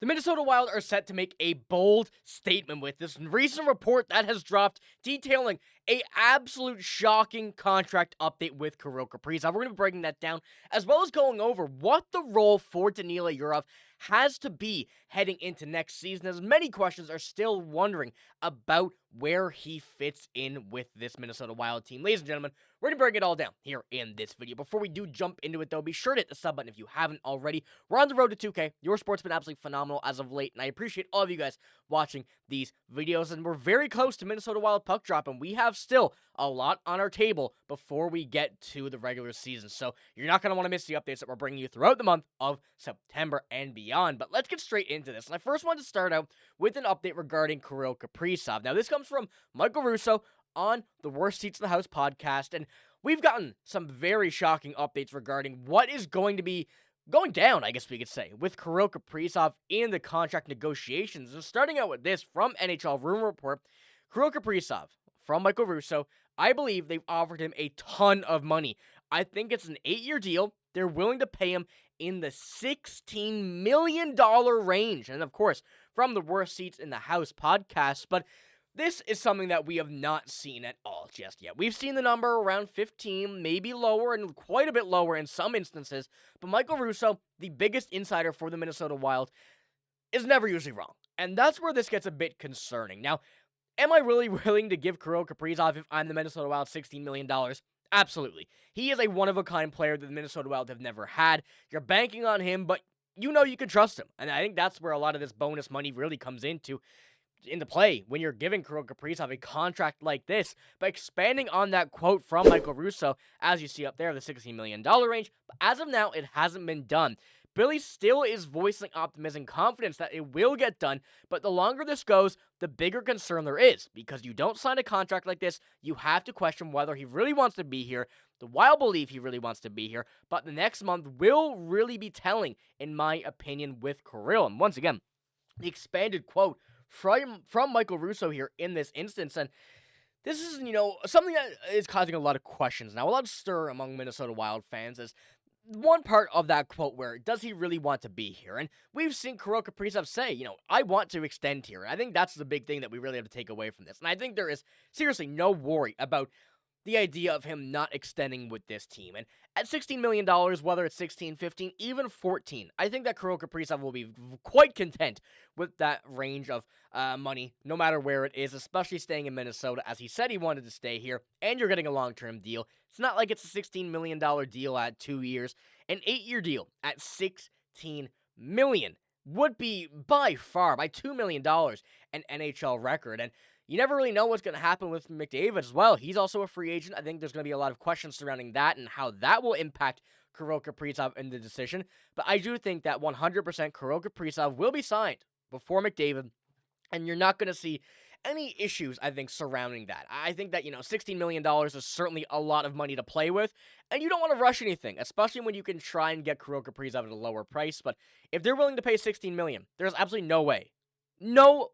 The Minnesota Wild are set to make a bold statement with this recent report that has dropped detailing a absolute shocking contract update with Kirill Kaprizov. We're going to be breaking that down, as well as going over what the role for Damila Yurov has to be heading into next season, as many questions are still wondering about where he fits in with this Minnesota Wild team. Ladies and gentlemen, we're going to break it all down here in this video. Before we do jump into it, though, be sure to hit the sub button if you haven't already. We're on the road to 2K. Your sport's been absolutely phenomenal as of late, and I appreciate all of you guys watching these videos, and we're very close to Minnesota Wild puck drop, and we have still a lot on our table before we get to the regular season, so you're not going to want to miss the updates that we're bringing you throughout the month of September and beyond. But let's get straight into this, and I first want to start out with an update regarding Kirill Kaprizov. Now, this comes from Michael Russo on the Worst Seats in the House podcast, and we've gotten some very shocking updates regarding what is going to be going down, I guess we could say, with Kirill Kaprizov in the contract negotiations. And starting out with this from NHL Rumor Report, Kirill Kaprizov, from Michael Russo, I believe they've offered him a ton of money. I think it's an 8-year deal. They're willing to pay him in the $16 million range. And of course, from the Worst Seats in the House podcast, but this is something that we have not seen at all just yet. We've seen the number around 15, maybe lower, and quite a bit lower in some instances. But Michael Russo, the biggest insider for the Minnesota Wild, is never usually wrong. And that's where this gets a bit concerning. Now, am I really willing to give Kirill Kaprizov, if I'm the Minnesota Wild, $16 million? Absolutely. He is a one-of-a-kind player that the Minnesota Wild have never had. You're banking on him, but you know you can trust him. And I think that's where a lot of this bonus money really comes into play when you're giving Kirill Kaprizov a contract like this. By expanding on that quote from Michael Russo, as you see up there, the $16 million range, but as of now, it hasn't been done. Billy still is voicing optimism and confidence that it will get done, but the longer this goes, the bigger concern there is, because you don't sign a contract like this, you have to question whether he really wants to be here. The Wild believe he really wants to be here, but the next month will really be telling, in my opinion, with Kirill. And once again, the expanded quote from Michael Russo here in this instance, and this is, something that is causing a lot of questions now, a lot of stir among Minnesota Wild fans is one part of that quote where, does he really want to be here? And we've seen Kirill Kaprizov say, I want to extend here. I think that's the big thing that we really have to take away from this. And I think there is seriously no worry about the idea of him not extending with this team. And at $16 million, whether it's 16, 15, even 14, I think that Kirill Kaprizov will be quite content with that range of money, no matter where it is, especially staying in Minnesota, as he said he wanted to stay here, and you're getting a long-term deal. It's not like it's a $16 million deal at 2 years. An 8-year deal at $16 million would be by far, by $2 million, an NHL record. And you never really know what's going to happen with McDavid as well. He's also a free agent. I think there's going to be a lot of questions surrounding that and how that will impact Kirill Kaprizov in the decision. But I do think that 100% Kirill Kaprizov will be signed before McDavid, and you're not going to see any issues, I think, surrounding that. I think that, $16 million is certainly a lot of money to play with, and you don't want to rush anything, especially when you can try and get Kirill Kaprizov at a lower price. But if they're willing to pay $16 million, there's absolutely no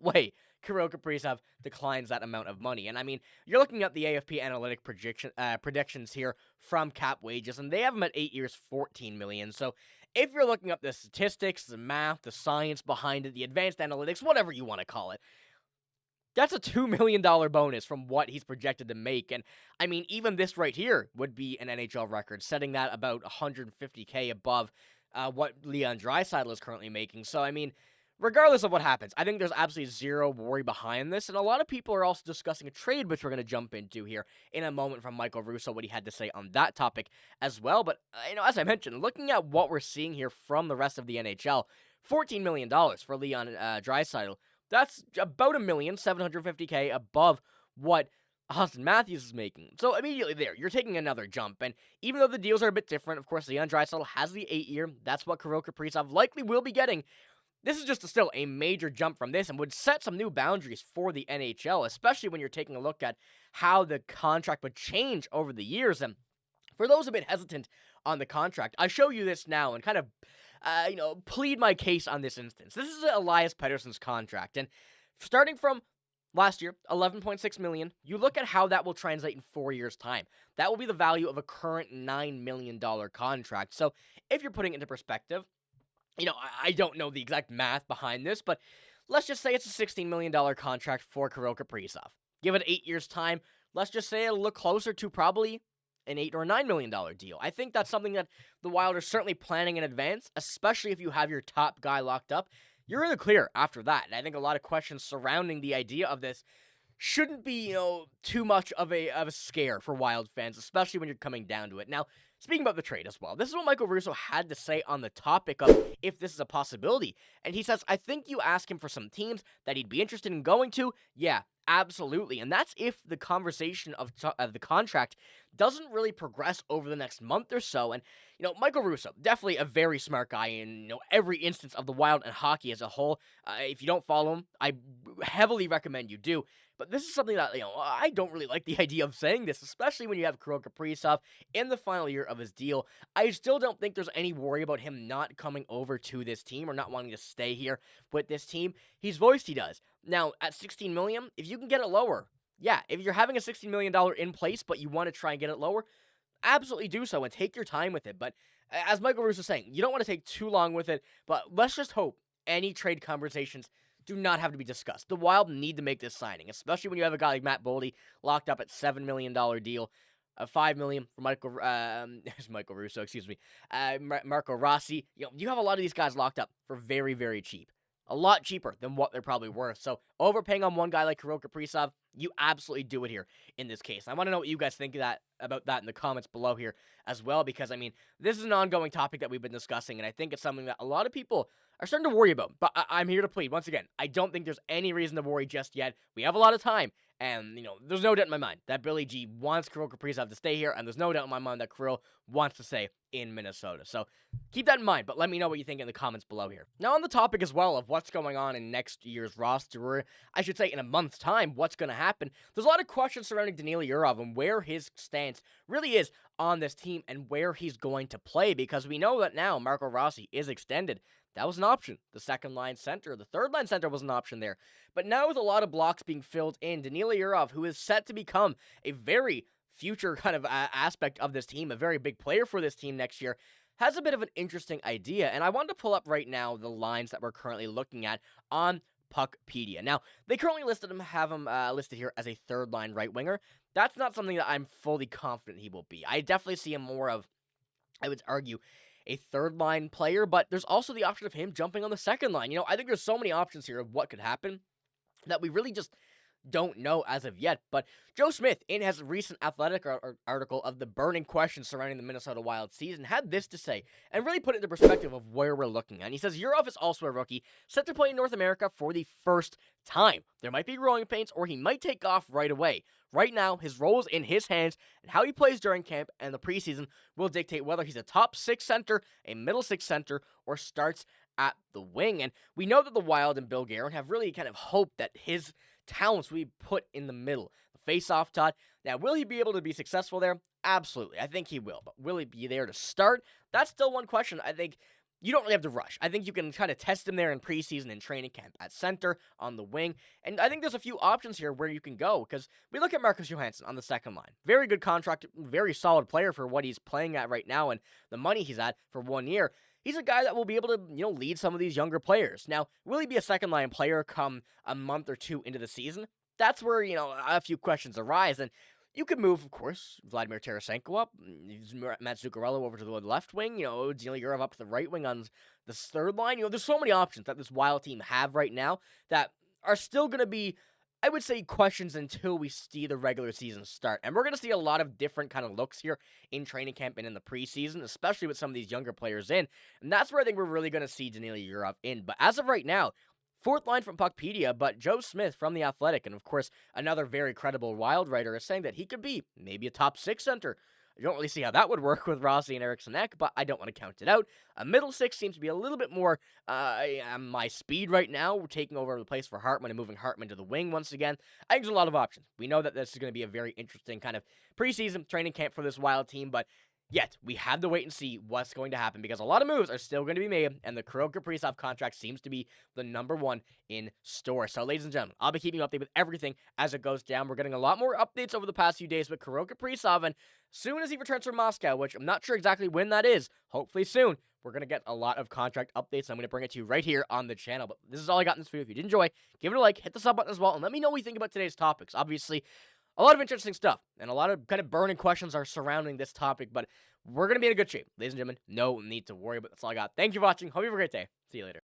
way Kirill Kaprizov declines that amount of money. And I mean, you're looking at the AFP analytic predictions here from Cap Wages, and they have him at 8 years, $14 million. So if you're looking up the statistics, the math, the science behind it, the advanced analytics, whatever you want to call it, that's a $2 million bonus from what he's projected to make. And I mean, even this right here would be an NHL record, setting that about $150K above what Leon Draisaitl is currently making. So I mean, regardless of what happens, I think there's absolutely zero worry behind this, and a lot of people are also discussing a trade, which we're going to jump into here in a moment from Michael Russo, what he had to say on that topic as well. But, as I mentioned, looking at what we're seeing here from the rest of the NHL, $14 million for Leon Draisaitl, that's about $1,750K above what Austin Matthews is making. So immediately there, you're taking another jump, and even though the deals are a bit different, of course, Leon Draisaitl has the 8-year, that's what Kirill Kaprizov likely will be getting. This is just still a major jump from this and would set some new boundaries for the NHL, especially when you're taking a look at how the contract would change over the years. And for those a bit hesitant on the contract, I show you this now and kind of, plead my case on this instance. This is Elias Pettersson's contract, and starting from last year, $11.6 million, you look at how that will translate in 4 years' time. That will be the value of a current $9 million contract. So if you're putting it into perspective, I don't know the exact math behind this, but let's just say it's a $16 million contract for Kirill Kaprizov. Give it 8 years' time. Let's just say it'll look closer to probably an $8 or $9 million deal. I think that's something that the Wild are certainly planning in advance, especially if you have your top guy locked up. You're in the clear after that. And I think a lot of questions surrounding the idea of this shouldn't be, too much of a scare for Wild fans, especially when you're coming down to it. Now, speaking about the trade as well, this is what Michael Russo had to say on the topic of if this is a possibility. And he says, I think you ask him for some teams that he'd be interested in going to. Yeah, absolutely. And that's if the conversation of the contract doesn't really progress over the next month or so. And, Michael Russo, definitely a very smart guy in, every instance of the Wild and hockey as a whole. If you don't follow him, I heavily recommend you do. But this is something that, I don't really like the idea of saying this, especially when you have Kirill Kaprizov in the final year of his deal. I still don't think there's any worry about him not coming over to this team or not wanting to stay here with this team. He's voiced he does. Now, at $16 million, if you can get it lower, yeah, if you're having a $16 million in place, but you want to try and get it lower, absolutely do so and take your time with it. But as Michael Russo is saying, you don't want to take too long with it, but let's just hope any trade conversations do not have to be discussed. The Wild need to make this signing, especially when you have a guy like Matt Boldy locked up at $7 million deal, $5 million for Michael Russo, excuse me, Marco Rossi. You have a lot of these guys locked up for very, very cheap. A lot cheaper than what they're probably worth. So overpaying on one guy like Kirill Kaprizov, you absolutely do it here in this case. I want to know what you guys think about that in the comments below here as well, because, this is an ongoing topic that we've been discussing, and I think it's something that a lot of people are starting to worry about. But I'm here to plead. Once again, I don't think there's any reason to worry just yet. We have a lot of time, and, there's no doubt in my mind that Billy G wants Kirill Kaprizov to stay here, and there's no doubt in my mind that Kirill wants to stay in Minnesota. So keep that in mind, but let me know what you think in the comments below here. Now, on the topic as well of what's going on in next year's roster, or I should say in a month's time, what's going to happen, there's a lot of questions surrounding Damila Yurov and where his stance really is on this team and where he's going to play, because we know that now Marco Rossi is extended. That was an option. The second-line center, the third-line center was an option there. But now with a lot of blocks being filled in, Damila Yurov, who is set to become a very future kind of aspect of this team, a very big player for this team next year, has a bit of an interesting idea. And I wanted to pull up right now the lines that we're currently looking at on Puckpedia. Now, they currently have him listed here as a third-line right winger. That's not something that I'm fully confident he will be. I definitely see him more of, I would argue, a third-line player, but there's also the option of him jumping on the second line. I think there's so many options here of what could happen that we really just don't know as of yet. But Joe Smith, in his recent Athletic article of the burning questions surrounding the Minnesota Wild season, had this to say, and really put it into perspective of where we're looking at. And he says, Yurov is also a rookie, set to play in North America for the first time. There might be growing pains, or he might take off right away. Right now, his role is in his hands, and how he plays during camp and the preseason will dictate whether he's a top six center, a middle six center, or starts at the wing. And we know that the Wild and Bill Guerin have really kind of hoped that his talents will be put in the middle. The face-off Todd. Now, will he be able to be successful there? Absolutely. I think he will. But will he be there to start? That's still one question. I think you don't really have to rush. I think you can kind of test him there in preseason and training camp at center, on the wing. And I think there's a few options here where you can go, because we look at Marcus Johansson on the second line. Very good contract, very solid player for what he's playing at right now and the money he's at for 1 year. He's a guy that will be able to, lead some of these younger players. Now, will he be a second-line player come a month or two into the season? That's where, a few questions arise. And you could move, of course, Vladimir Tarasenko up, Matt Zuccarello over to the left wing, Damila Yurov up to the right wing on the third line. There's so many options that this Wild team have right now that are still going to be, I would say, questions until we see the regular season start. And we're going to see a lot of different kind of looks here in training camp and in the preseason, especially with some of these younger players in. And that's where I think we're really going to see Damila Yurov in. But as of right now, fourth line from Puckpedia, but Joe Smith from The Athletic, and of course, another very credible Wild writer, is saying that he could be maybe a top six center. I don't really see how that would work with Rossi and Eriksson Ek, but I don't want to count it out. A middle six seems to be a little bit more my speed right now. We're taking over the place for Hartman and moving Hartman to the wing once again. I think there's a lot of options. We know that this is going to be a very interesting kind of preseason training camp for this Wild team, but yet, we have to wait and see what's going to happen, because a lot of moves are still going to be made, and the Kirill Kaprizov contract seems to be the number one in store. So, ladies and gentlemen, I'll be keeping you updated with everything as it goes down. We're getting a lot more updates over the past few days with Kirill Kaprizov, and soon as he returns from Moscow, which I'm not sure exactly when that is, hopefully soon, we're going to get a lot of contract updates. I'm going to bring it to you right here on the channel. But this is all I got in this video. If you did enjoy, give it a like, hit the sub button as well, and let me know what you think about today's topics. Obviously, a lot of interesting stuff, and a lot of kind of burning questions are surrounding this topic, but we're going to be in a good shape. Ladies and gentlemen, no need to worry, but that's all I got. Thank you for watching. Hope you have a great day. See you later.